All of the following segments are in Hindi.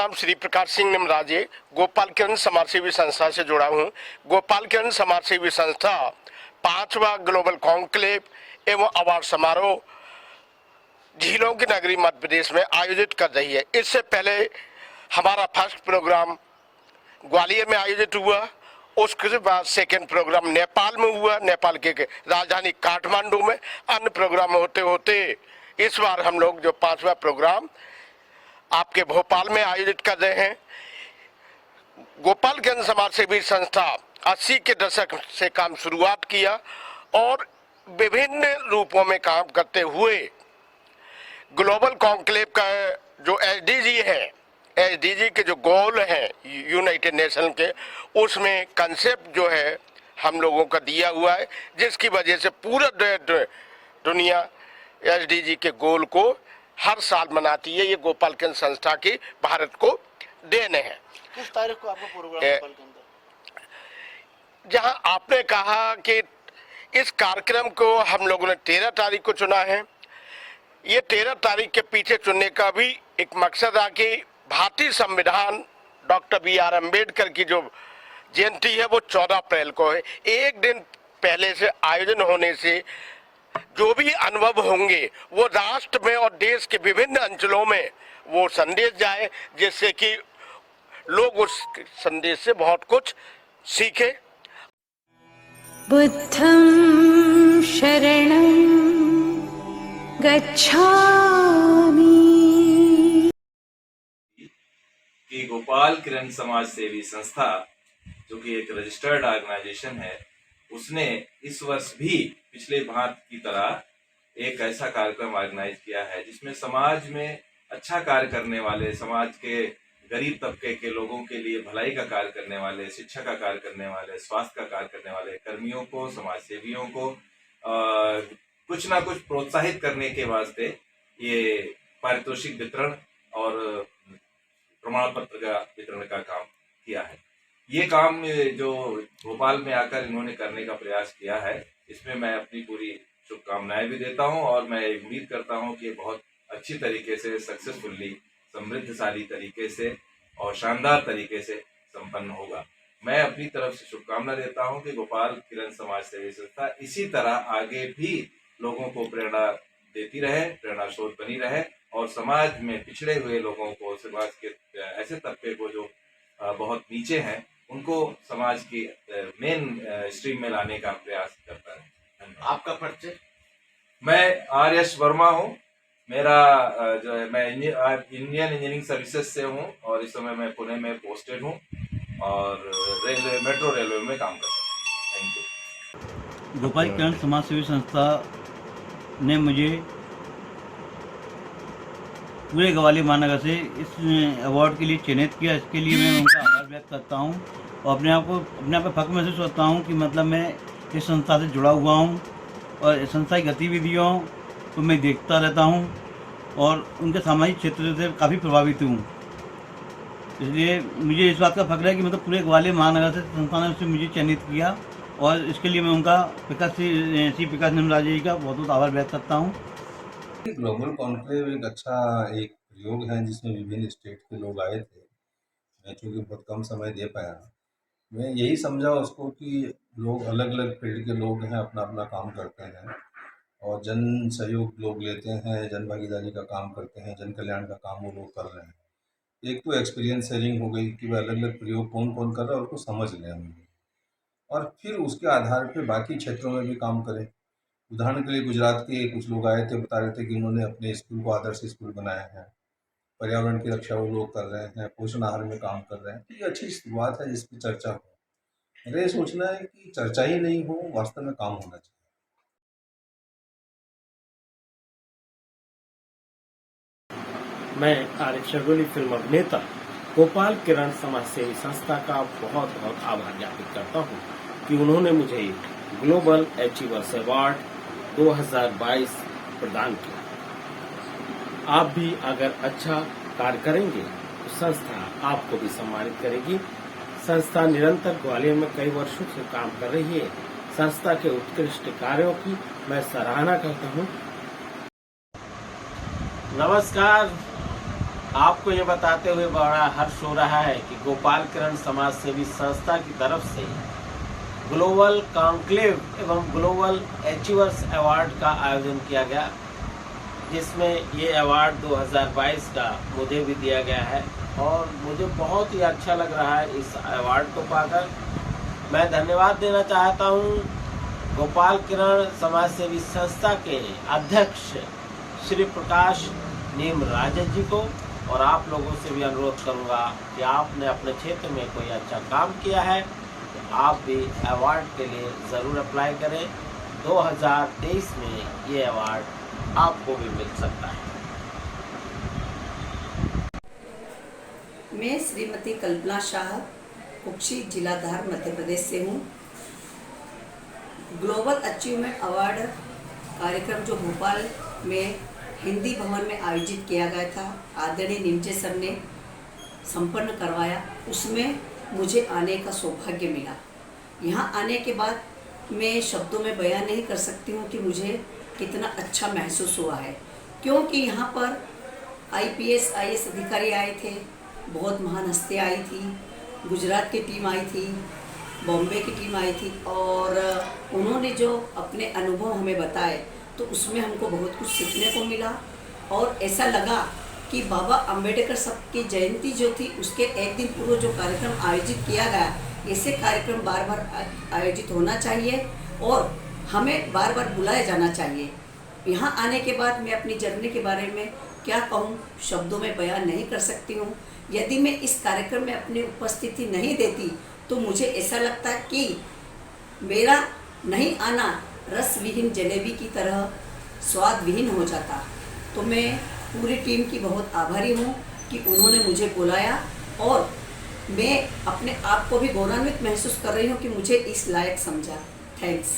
नाम श्री प्रकाश सिंह निमराजे गोपाल किरण समाज सेवी संस्था से जुड़ा हूँ। गोपाल किरण समाज सेवी संस्था 5वां ग्लोबल कॉन्क्लेव एवं अवार्ड समारोह झीलों की नगरी मध्य प्रदेश में आयोजित कर रही है। इससे पहले हमारा फर्स्ट प्रोग्राम ग्वालियर में आयोजित हुआ, उसके बाद सेकेंड प्रोग्राम नेपाल में हुआ, नेपाल के राजधानी काठमांडू में। अन्य प्रोग्राम होते होते इस बार हम लोग जो 5वां प्रोग्राम आपके भोपाल में आयोजित कर रहे हैं। गोपाल किरण समाज सेवी संस्था 80 के दशक से काम शुरुआत किया और विभिन्न रूपों में काम करते हुए ग्लोबल कॉन्क्लेव का जो एसडीजी है, एसडीजी के जो गोल हैं यूनाइटेड नेशन के, उसमें कंसेप्ट जो है हम लोगों का दिया हुआ है, जिसकी वजह से पूरा दुनिया एसडीजी के गोल को हर साल मनाती है। ये गोपाल किरण संस्था की भारत को देन है। किस तारीख को आपका प्रोग्राम नेपाल के अंदर? जहां आपने कहा कि इस कार्यक्रम को हम लोगों ने 13 तारीख को चुना है। ये 13 तारीख के पीछे चुनने का भी एक मकसद था कि भारतीय संविधान डॉक्टर BR अम्बेडकर की जो जयंती है वो 14 अप्रैल को है। एक दिन पहले से आयोजन होने से जो भी अनुभव होंगे वो राष्ट्र में और देश के विभिन्न अंचलों में वो संदेश जाए, जिससे कि लोग उस संदेश से बहुत कुछ सीखे। बुद्धं शरणं गच्छामि। कि गोपाल किरण समाज सेवी संस्था जो कि एक रजिस्टर्ड ऑर्गेनाइजेशन है, उसने इस वर्ष भी पिछले भांत की तरह एक ऐसा कार्यक्रम ऑर्गेनाइज किया है जिसमें समाज में अच्छा कार्य करने वाले, समाज के गरीब तबके के लोगों के लिए भलाई का कार्य करने वाले, शिक्षा का कार्य करने वाले, स्वास्थ्य का कार्य करने वाले कर्मियों को, समाज सेवियों को कुछ ना कुछ प्रोत्साहित करने के वास्ते ये पारितोषिक वितरण और प्रमाण पत्र का वितरण का काम किया है। ये काम जो भोपाल में आकर इन्होंने करने का प्रयास किया है, इसमें मैं अपनी पूरी शुभकामनाएं भी देता हूं और मैं उम्मीद करता हूं कि बहुत अच्छी तरीके से, सक्सेसफुली, समृद्धशाली तरीके से और शानदार तरीके से संपन्न होगा। मैं अपनी तरफ से शुभकामना देता हूं कि गोपाल किरण समाज सेवी संस्था इसी तरह आगे भी लोगों को प्रेरणा देती रहे, प्रेरणा स्रोत बनी रहे और समाज में पिछड़े हुए लोगों को, समाज के ऐसे तबके को जो बहुत नीचे हैं, उनको समाज की मेन स्ट्रीम में लाने का प्रयास करता है। आपका परिचय? मैं RS वर्मा हूँ। मेरा जो है, मैं इंडियन इंजीनियरिंग सर्विसेज से हूँ और इस समय मैं पुणे में पोस्टेड हूँ और रेलवे, मेट्रो रेलवे में काम करता हूँ। Thank you. गोपाल किरण समाज सेवी संस्था ने मुझे पूरे ग्वालियर महानगर से इस अवार्ड के लिए चयनित किया। इसके लिए मैं उनका आभार व्यक्त करता हूं और अपने आप पे फख्र महसूस करता हूं कि मतलब मैं इस संस्था से जुड़ा हुआ हूं और इस संस्था की गतिविधियों को मैं देखता रहता हूं और उनके सामाजिक क्षेत्र से काफ़ी प्रभावित हूं। इसलिए मुझे इस बात का फख्र है कि मतलब पूरे ग्वालियर महानगर से संस्था ने मुझे चयनित किया और इसके लिए मैं उनका श्री प्रकाश निमराजे जी का बहुत बहुत आभार व्यक्त करता हूँ। ग्लोबल कॉन्क्लेव एक अच्छा एक प्रयोग है जिसमें विभिन्न स्टेट के लोग आए थे। मैं चूँकि बहुत कम समय दे पाया, मैं यही समझा उसको कि लोग अलग अलग फील्ड के लोग हैं, अपना अपना काम करते हैं और जन सहयोग लोग लेते हैं, जन भागीदारी का काम करते हैं, जन कल्याण का काम वो लोग कर रहे हैं। एक तो एक्सपीरियंस शेयरिंग हो गई कि वह अलग अलग प्रयोग कौन कौन कर रहा है और उसको समझ लें हम, और फिर उसके आधार पर बाकी क्षेत्रों में भी काम करें। उदाहरण के लिए गुजरात के कुछ लोग आए थे, बता रहे थे कि उन्होंने अपने स्कूल को आदर्श स्कूल बनाया है, पर्यावरण की रक्षा वो लोग कर रहे हैं, पोषण आहार में काम कर रहे हैं। तो ये अच्छी शुरुआत है जिस पर चर्चा हो। मेरा ये सोचना है कि चर्चा ही नहीं हो, वास्तव में काम होना चाहिए। मैं आरिफ शर्गोली, फिल्म अभिनेता, गोपाल किरण समाज सेवी संस्था का बहुत बहुत आभार ज्ञापित करता हूँ कि उन्होंने मुझे ग्लोबल अचीवर्स अवार्ड 2022 प्रदान किया। आप भी अगर अच्छा कार्य करेंगे तो संस्था आपको भी सम्मानित करेगी। संस्था निरंतर ग्वालियर में कई वर्षों से काम कर रही है। संस्था के उत्कृष्ट कार्यों की मैं सराहना करता हूं। नमस्कार, आपको ये बताते हुए बड़ा हर्ष हो रहा है कि गोपाल किरण समाज सेवी संस्था की तरफ से ग्लोबल कॉन्क्लेव एवं ग्लोबल अचीवर्स अवार्ड का आयोजन किया गया, जिसमें ये अवार्ड 2022 का मुझे भी दिया गया है और मुझे बहुत ही अच्छा लग रहा है इस अवार्ड को पाकर। मैं धन्यवाद देना चाहता हूँ गोपाल किरण समाज सेवी संस्था के अध्यक्ष श्री प्रकाश नीम राजन जी को, और आप लोगों से भी अनुरोध करूंगा कि आपने अपने क्षेत्र में कोई अच्छा काम किया है तो आप भी अवार्ड के लिए ज़रूर अप्लाई करें। 2023 में ये अवार्ड आपको भी मिल सकता है। मैं श्रीमती कल्पना शाह, कुक्षी जिला धार मध्य प्रदेश से हूँ। ग्लोबल अचीवमेंट अवार्ड कार्यक्रम जो भोपाल में हिंदी भवन में आयोजित किया गया था, आदरणीय निमचे सर ने संपन्न करवाया, उसमें मुझे आने का सौभाग्य मिला। यहाँ आने के बाद मैं शब्दों में बयान नहीं कर सकती हूँ कि मुझे कितना अच्छा महसूस हुआ है, क्योंकि यहाँ पर IPS IAS अधिकारी आए थे, बहुत महान हस्तियाँ आई थी, गुजरात की टीम आई थी, बॉम्बे की टीम आई थी, और उन्होंने जो अपने अनुभव हमें बताए तो उसमें हमको बहुत कुछ सीखने को मिला। और ऐसा लगा कि बाबा अंबेडकर साहब की जयंती जो थी उसके एक दिन पूर्व जो कार्यक्रम आयोजित किया गया, ऐसे कार्यक्रम बार बार आयोजित होना चाहिए और हमें बार बार बुलाया जाना चाहिए। यहाँ आने के बाद मैं अपनी जर्नी के बारे में क्या कहूँ, शब्दों में बयान नहीं कर सकती हूँ। यदि मैं इस कार्यक्रम में अपनी उपस्थिति नहीं देती तो मुझे ऐसा लगता कि मेरा नहीं आना रस विहीन जलेबी की तरह स्वाद विहीन हो जाता। तो मैं पूरी टीम की बहुत आभारी हूँ कि उन्होंने मुझे बुलाया और मैं अपने आप को भी गौरवान्वित महसूस कर रही हूँ कि मुझे इस लायक समझा। थैंक्स।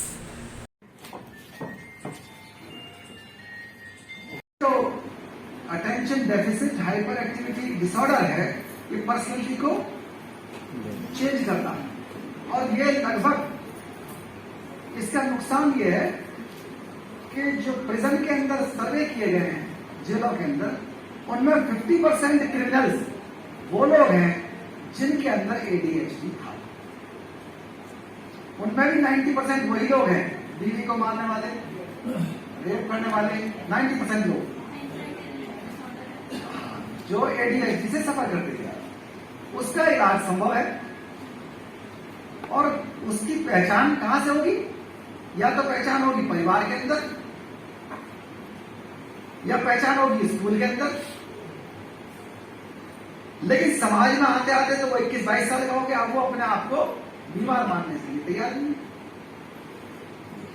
तो attention deficit hyper activity disorder है, ये पर्सनैलिटी को चेंज करता है। और ये लगभग इसका नुकसान ये है कि जो प्रिजन के अंदर सर्वे किए गए हैं, जेलों के अंदर, उनमें 50% क्रिमिनल्स वो लोग हैं जिनके अंदर ADHD था। उनमें भी 90% वही लोग हैं, बीवी को मारने वाले, रेप करने वाले 90% लोग जो ADHD से सफर करते थे। उसका इलाज संभव है और उसकी पहचान कहां से होगी? या तो पहचान होगी परिवार के अंदर, या पहचान होगी स्कूल के अंदर। लेकिन समाज में आते आते तो वो 21-22 साल का हो गया, वो अपने आप को बीमार मानने के लिए तैयार नहीं।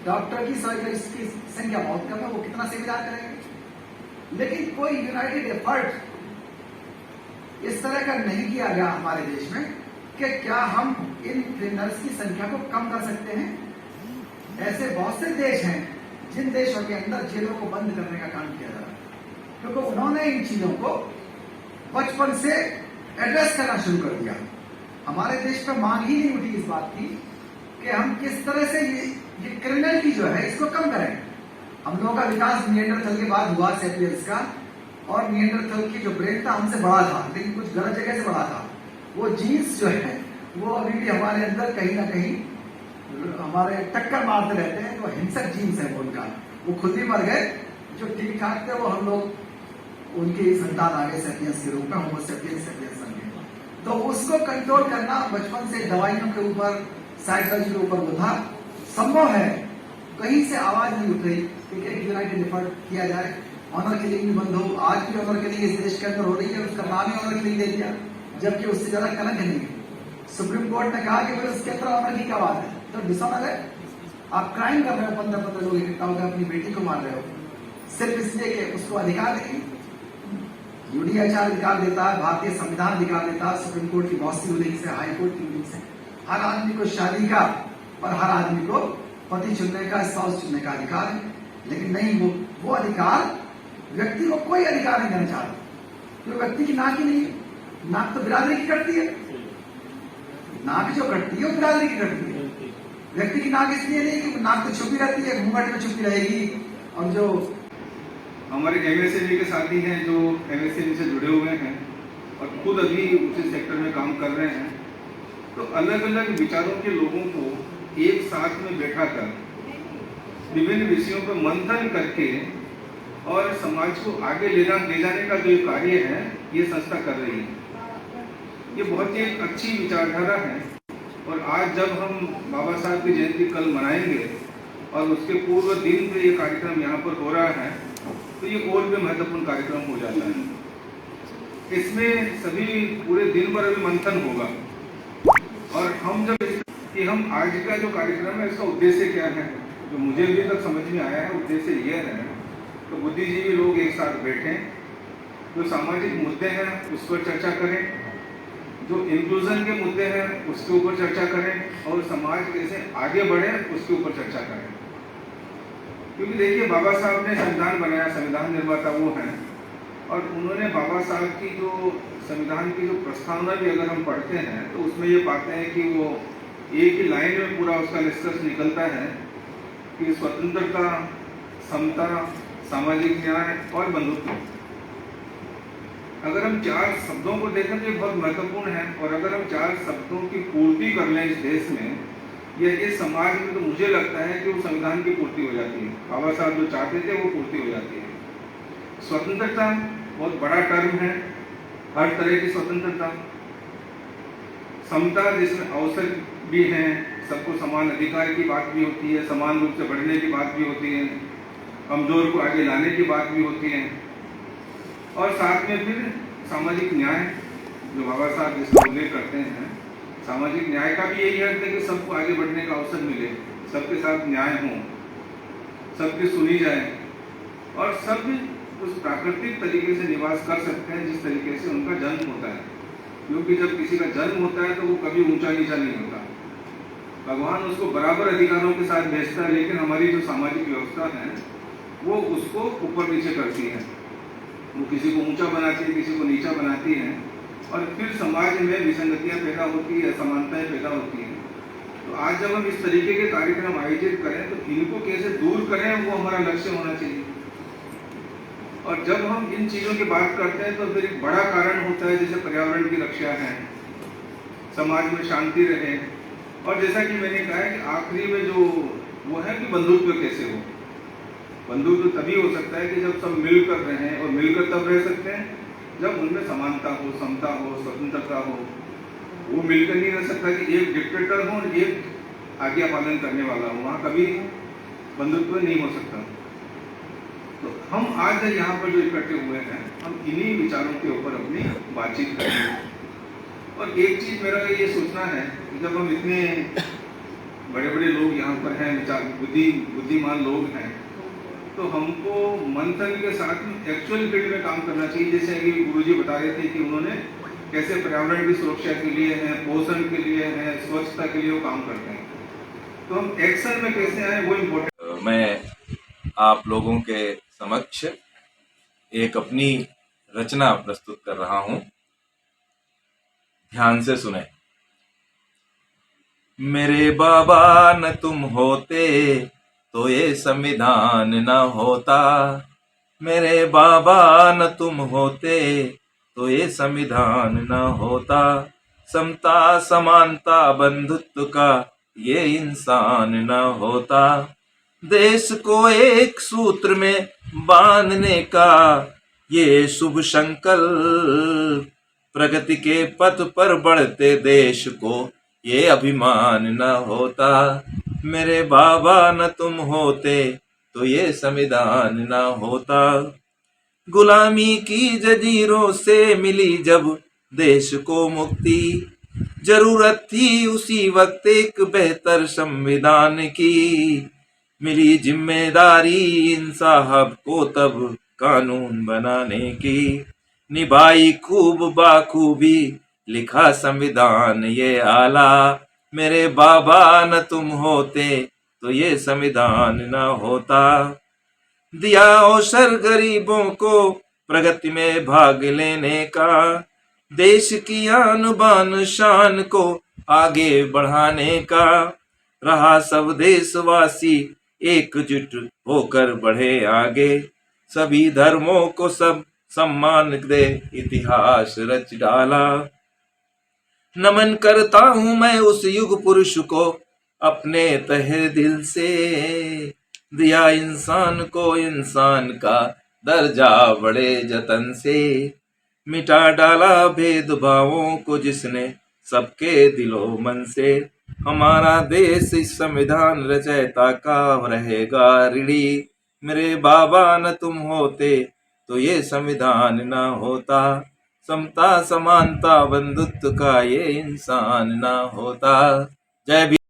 डॉक्टर की सर्जरीज की संख्या बहुत कम है, वो कितना से इलाज करेंगे। लेकिन कोई यूनाइटेड एफर्ट इस तरह का नहीं किया गया हमारे देश में कि क्या हम इन क्रिमिनल्स की संख्या को कम कर सकते हैं। ऐसे बहुत से देश हैं जिन देशों के अंदर जेलों को बंद करने का काम किया जा रहा है, क्योंकि उन्होंने इन चीजों को बचपन से एड्रेस करना शुरू कर दिया। हमारे देश पे मांग ही नहीं उठी इस बात की कि हम किस तरह से ये क्रिमिनलिटी जो है इसको कम करें। हम लोगों का विकास निएंडरथल के बाद हुआ, सेपियंस का, और निएंडरथल की जो ब्रेन था हमसे बड़ा था, लेकिन कुछ गलत जगह से बड़ा था। वो जीन्स जो है वो अभी भी हमारे अंदर कहीं ना कहीं हमारे टक्कर मारते रहते हैं। जो हिंसक जीन्स है वो उनका, वो खुद ही मर गए। जो ठीक ठाक थे वो हम लोग उनकी संतान आगे सेपियंस के रूप में होमोसेपियंस बन गए। तो उसको कंट्रोल करना बचपन से दवाइयों के ऊपर, साइकोलॉजी के ऊपर वो था संभव है। कहीं से आवाज नहीं उठ रही कि एक यूनाइटेड एफर्ट किया जाए, ऑनर किलिंग भी बंद हो। आज भी ऑनर किलिंग इस देश के अंदर हो रही है, उसका नाम ही ऑनर किलिंग दे दिया, जबकि उससे ज्यादा कलंक नहीं है। सुप्रीम कोर्ट ने कहा कि भाई उसके अंदर ऑनर की क्या बात है, तो डिसऑनर है। आप क्राइम कर रहे हो, 15 लोग इकट्ठा होकर अपनी बेटी को मार रहे हो, सिर्फ इसलिए कि उसको अधिकार नहीं। UDHR अधिकार देता है, भारतीय संविधान अधिकार देता है, सुप्रीम कोर्ट की बहुत सी रूलिंग से, हाई कोर्ट की रूलिंग से हर आदमी को शादी का और हर आदमी को पति चुनने का, स्पाउस चुनने का अधिकार है। लेकिन नहीं, वो अधिकार व्यक्ति को कोई अधिकार नहीं देना चाहता। तो व्यक्ति की नाक ही नहीं है, नाक तो बिरादरी की कटती है। नाक जो कटती है वो बिरादरी की कटती है। व्यक्ति की नाक इसलिए नहीं कि नाक तो छुपी रहती है, घूंघट में छुपी रहेगी, और जो हमारे एमएसएमई के साथी हैं जो एमएसएमई से जुड़े हुए हैं और खुद अभी उसी सेक्टर में काम कर रहे हैं। तो अलग अलग विचारों के लोगों को एक साथ में बैठा कर विभिन्न विषयों पर मंथन करके और समाज को आगे ले जाने का जो कार्य है ये संस्था कर रही है। ये बहुत ही एक अच्छी विचारधारा है। और आज जब हम बाबा साहब की जयंती कल मनाएंगे और उसके पूर्व दिन पे ये कार्यक्रम यहाँ पर हो रहा है तो ये और भी महत्वपूर्ण कार्यक्रम हो जाता है। इसमें सभी पूरे दिन भर अभी मंथन होगा और हम जब कि हम आज का जो कार्यक्रम है इसका उद्देश्य क्या है, जो मुझे अभी तक समझ में आया है उद्देश्य ये है तो बुद्धिजीवी लोग एक साथ बैठें, जो सामाजिक मुद्दे हैं उस पर चर्चा करें, जो इंक्लूजन के मुद्दे हैं उसके ऊपर चर्चा करें और समाज कैसे आगे बढ़े उसके ऊपर चर्चा करें। क्योंकि देखिए बाबा साहब ने संविधान बनाया, संविधान निर्माता वो हैं और उन्होंने बाबा साहब की जो संविधान की जो प्रस्तावना भी अगर हम पढ़ते हैं तो उसमें ये पाते हैं कि वो एक ही लाइन में पूरा उसका निष्कर्ष निकलता है कि स्वतंत्रता, समता, सामाजिक न्याय और बंधुत्व। अगर हम चार शब्दों को देखें तो ये बहुत महत्वपूर्ण है और अगर हम चार शब्दों की पूर्ति कर लें इस देश में या इस समाज में तो मुझे लगता है कि वो संविधान की पूर्ति हो जाती है। बाबा साहब जो चाहते थे वो पूर्ति हो जाती है। स्वतंत्रता बहुत बड़ा टर्म है, हर तरह की स्वतंत्रता। समता जिसमें अवसर भी हैं, सबको समान अधिकार की बात भी होती है, समान रूप से बढ़ने की बात भी होती है, कमजोर को आगे लाने की बात भी होती है और साथ में फिर सामाजिक न्याय जो बाबा साहब जिसका उल्लेख करते हैं, सामाजिक न्याय का भी यही अर्थ है कि सबको आगे बढ़ने का अवसर मिले, सबके साथ न्याय हो, सबकी सुनी जाए और सब उस प्राकृतिक तरीके से निवास कर सकते हैं जिस तरीके से उनका जन्म होता है। क्योंकि जब किसी का जन्म होता है तो वो कभी ऊंचा नीचा नहीं होता, भगवान उसको बराबर अधिकारों के साथ भेजता है, लेकिन हमारी जो सामाजिक व्यवस्था है वो उसको ऊपर नीचे करती है, वो किसी को ऊंचा बनाती है, किसी को नीचा बनाती है और फिर समाज में विसंगतियां पैदा होती है, असमानताएं पैदा होती हैं। तो आज जब हम इस तरीके के कार्यक्रम आयोजित करें तो इनको कैसे दूर करें वो हमारा लक्ष्य होना चाहिए। और जब हम इन चीज़ों की बात करते हैं तो फिर एक बड़ा कारण होता है जैसे पर्यावरण की रक्षा है, समाज में शांति रहे और जैसा कि मैंने कहा है कि आखिरी में जो वो है कि बंधुत्व कैसे हो। बंधुत्व तभी हो सकता है कि जब सब मिलकर रहें और मिलकर तब रह सकते हैं जब उनमें समानता हो, समता हो, स्वतंत्रता हो। वो मिलकर नहीं रह सकता कि एक डिक्टेटर हो और एक आज्ञा पालन करने वाला हो, वहाँ कभी बंधुत्व नहीं हो सकता। तो हम आज यहाँ पर जो इकट्ठे हुए हैं हम इन्हीं विचारों के ऊपर अपनी बातचीत करेंगे। और एक चीज मेरा ये सोचना है कि जब हम इतने बड़े बड़े लोग यहाँ पर हैं, बुद्धिमान लोग हैं, तो हमको मंथन के साथ में एक्चुअल फील्ड में काम करना चाहिए। जैसे कि गुरुजी बता रहे थे कि उन्होंने कैसे पर्यावरण की सुरक्षा के लिए है, पोषण के लिए है, स्वच्छता के लिए वो काम करते हैं, तो हम एक्शन में कैसे आए वो इम्पोर्टेंट। मैं आप लोगों के समक्ष एक अपनी रचना प्रस्तुत कर रहा हूं, ध्यान से सुने। मेरे बाबा न तुम होते तो ये संविधान न होता, मेरे बाबा न तुम होते तो ये संविधान न होता, समता समानता बंधुत्व का ये इंसान न होता, देश को एक सूत्र में बांधने का ये शुभ संकल्प, प्रगति के पथ पर बढ़ते देश को ये अभिमान न होता, मेरे बाबा न तुम होते तो ये संविधान न होता। गुलामी की जंजीरों से मिली जब देश को मुक्ति, जरूरत थी उसी वक्त एक बेहतर संविधान की, मिली जिम्मेदारी इन साहब को तब कानून बनाने की, निभाई खूब बाखूबी लिखा संविधान ये आला, मेरे बाबा न तुम होते तो ये संविधान न होता, दिया अवसर गरीबों को प्रगति में भाग लेने का, देश की आन बान शान को आगे बढ़ाने का, रहा सब देशवासी एकजुट होकर बढ़े आगे, सभी धर्मों को सब सम्मान दे इतिहास रच डाला। नमन करता हूं मैं उस युग पुरुष को अपने तहे दिल से, दिया इंसान को इंसान का दर्जा बड़े जतन से, मिटा डाला भेदभावों को जिसने सबके दिलो मन से। हमारा देश इस संविधान रचयिता का रहेगा ऋणी, मेरे बाबा न तुम होते तो ये संविधान न होता, समता समानता बंधुत्व का ये इंसान ना होता। जय भीम।